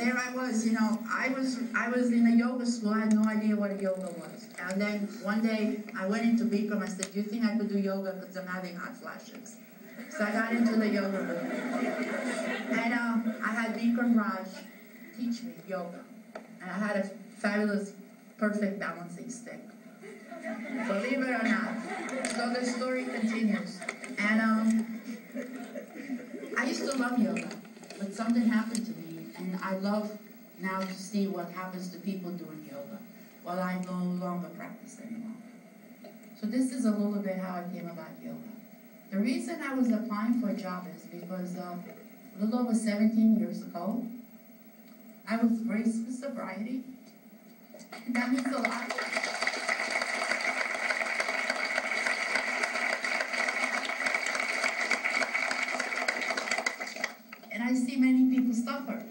there I was, you know, I was in a yoga school. I had no idea what a yoga was. And then one day I went into Bikram. I said, do you think I could do yoga? Because I'm having hot flashes. So I got into the yoga room. And I had Bikram Raj teach me yoga. And I had a fabulous, perfect balancing stick. Believe it or not. So the story continues. And I used to love yoga, but something happened to me. And I love now to see what happens to people doing yoga. Well, I no longer practice anymore. So this is a little bit how I came about yoga. The reason I was applying for a job is because a little over 17 years ago, I was raised with sobriety. That means a lot. And I see many people suffer.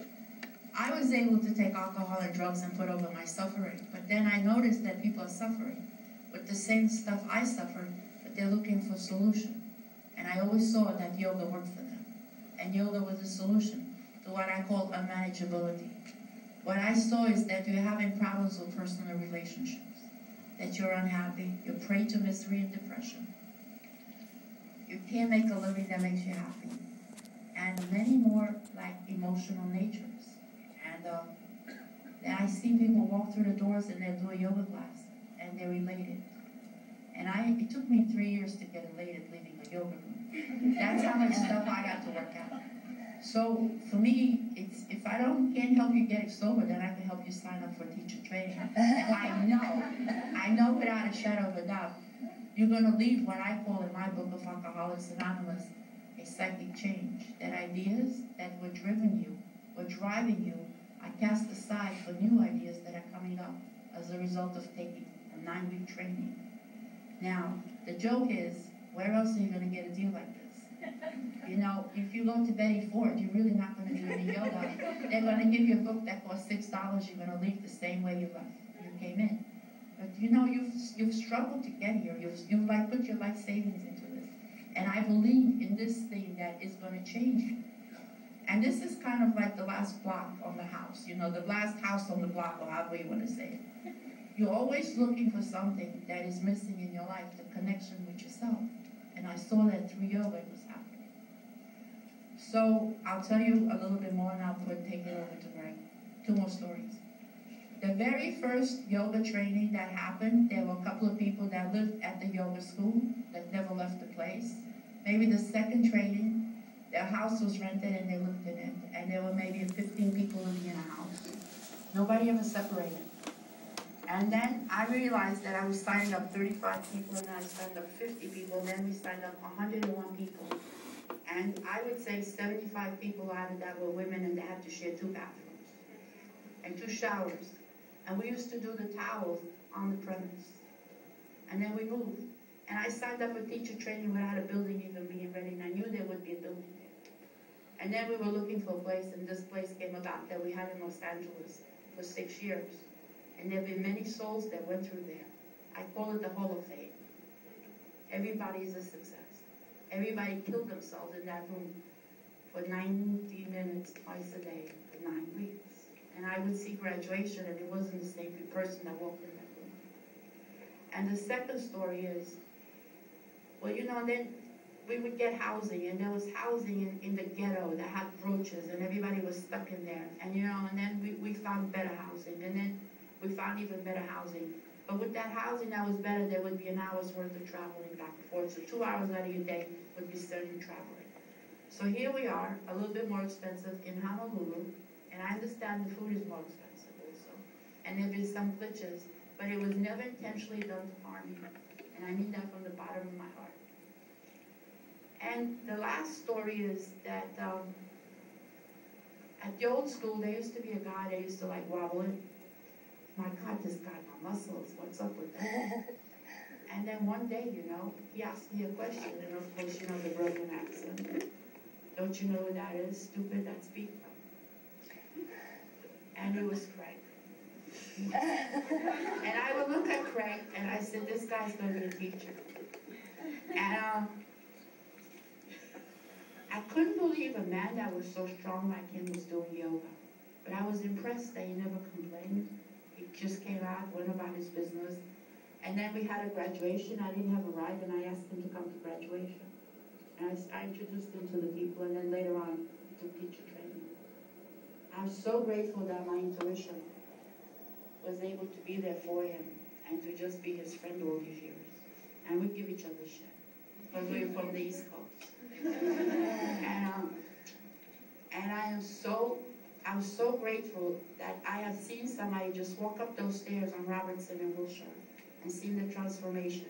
I was able to take alcohol and drugs and put over my suffering, but then I noticed that people are suffering with the same stuff I suffered, but they're looking for a solution. And I always saw that yoga worked for them. And yoga was a solution to what I call unmanageability. What I saw is that you're having problems with personal relationships, that you're unhappy, you're prey to misery and depression. You can't make a living that makes you happy. And many more like emotional natures. And I see people walk through the doors and they do a yoga class and they're elated. And it took me 3 years to get elated leaving a yoga room. That's how much stuff I got to work out. So for me, it's if I can't help you get sober, then I can help you sign up for teacher training. And I know without a shadow of a doubt, you're going to leave what I call in my book of Alcoholics Anonymous, a psychic change. That ideas that were driving you, I cast aside for new ideas that are coming up as a result of taking a 9-week training. Now, the joke is, where else are you going to get a deal like this? You know, if you go to Betty Ford, you're really not going to do any yoga. They're going to give you a book that costs $6. You're going to leave the same way you came in. But you know, you've struggled to get here. You've like put your life savings into this. And I believe in this thing that is going to change you. And this is kind of like the last block on the house. You know, the last house on the block, or however you want to say it. You're always looking for something that is missing in your life, the connection with yourself. And I saw that through yoga it was happening. So I'll tell you a little bit more and I'll take it over to Greg. 2 more stories. The very first yoga training that happened, there were a couple of people that lived at the yoga school that never left the place. Maybe the second training, their house was rented and they lived in it. And there were maybe 15 people living in a house. Nobody ever separated. And then I realized that I was signing up 35 people, and then I signed up 50 people, and then we signed up 101 people. And I would say 75 people out of that were women, and they had to share 2 bathrooms and 2 showers. And we used to do the towels on the premise. And then we moved. And I signed up for teacher training without a building even being ready, and I knew there would be a building there. And then we were looking for a place, and this place came about that we had in Los Angeles for 6 years. And there have been many souls that went through there. I call it the Hall of Fame. Everybody is a success. Everybody killed themselves in that room for 90 minutes twice a day for 9 weeks. And I would see graduation, and it wasn't the same person that walked in that room. And the second story is, well, you know, then we would get housing, and there was housing in the ghetto that had brooches, and everybody was stuck in there. And, you know, and then we found better housing, and then we found even better housing. But with that housing that was better, there would be an hour's worth of traveling back and forth. So 2 hours out of your day would be spent traveling. So here we are, a little bit more expensive in Honolulu. And I understand the food is more expensive also. And there have been some glitches, but it was never intentionally done to harm me. And I mean that from the bottom of my heart. And the last story is that at the old school, there used to be a guy that used to like wobble it. My God, this guy, my muscles, what's up with that? And then one day, you know, he asked me a question, and of course, you know the Brooklyn accent. Don't you know who that is? Stupid, that's Pete. And it was Craig. And I would look at Craig, and I said, this guy's going to be a teacher. And I couldn't believe a man that was so strong like him was doing yoga. But I was impressed that he never complained. He just came out, went about his business. And then we had a graduation. I didn't have a ride, and I asked him to come to graduation. And I introduced him to the people, and then later on, he took teacher training. I'm so grateful that my intuition was able to be there for him and to just be his friend all these years. And we give each other shit, because we're from the East Coast. And I'm so grateful that I have seen somebody just walk up those stairs on Robertson and Wilshire and seen the transformation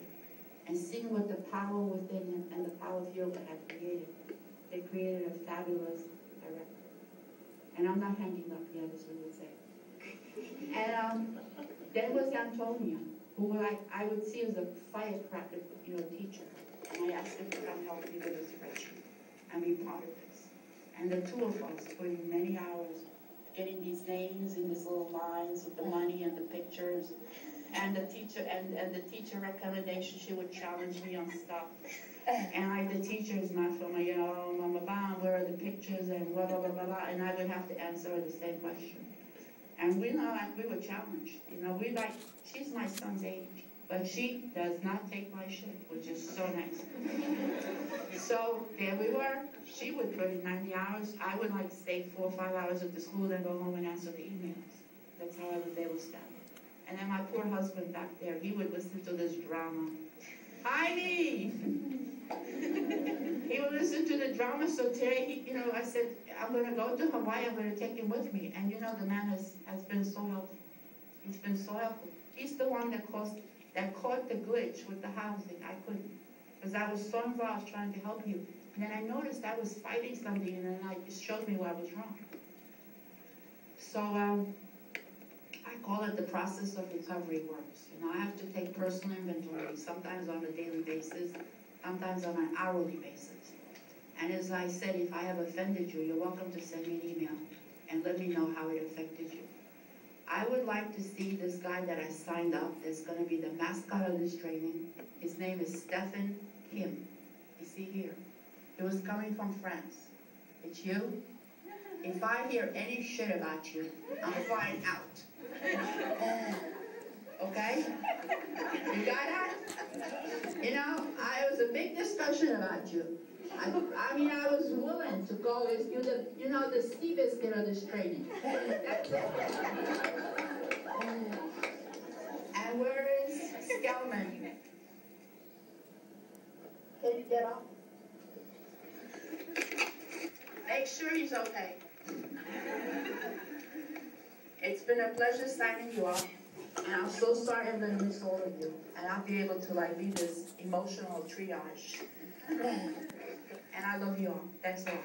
and seen what the power within him and the power field that had created. They created a fabulous director. And I'm not hanging up yet, as we would say. And then was Antonia, who I would see as a firecracker, teacher. And I asked him to come help me with a spreadsheet and be part of this. And the two of us putting many hours getting these names in these little lines with the money and the pictures. And the teacher and the teacher recommendation, she would challenge me on stuff. And the teacher is not from Mama Bam, where are the pictures and blah blah blah blah blah, and I would have to answer her the same question. And we were challenged. She's my son's age, but she does not take my shit, which is so nice. So there we were. She would put in 90 hours. I would stay 4 or 5 hours at the school, then go home and answer the emails. That's how I was able to stand. And then my poor husband back there, he would listen to this drama. Heidi! He would listen to the drama. So today, I said, I'm going to go to Hawaii. I'm going to take him with me. And the man has been so helpful. He's been so helpful. He's the one that caught the glitch with the housing. I couldn't. Because I was so involved trying to help you. And then I noticed I was fighting something, and then it showed me where I was wrong. So, I call it the process of recovery works. I have to take personal inventory, sometimes on a daily basis, sometimes on an hourly basis. And as I said, if I have offended you, you're welcome to send me an email and let me know how it affected you. I would like to see this guy that I signed up that's going to be the mascot of this training. His name is Stephen Kim. You see here. He was coming from France. It's you? If I hear any shit about you, I'm flying out. Okay? You got that? I was a big discussion about you. I was willing to go with you, the steepest kid of this training. And where is Skelman? Can you get up? Make sure he's okay. It's been a pleasure signing you up. And I'm so sorry I'm going to miss all of you. And I'll be able to be this emotional triage. And I love you all. Thanks a lot.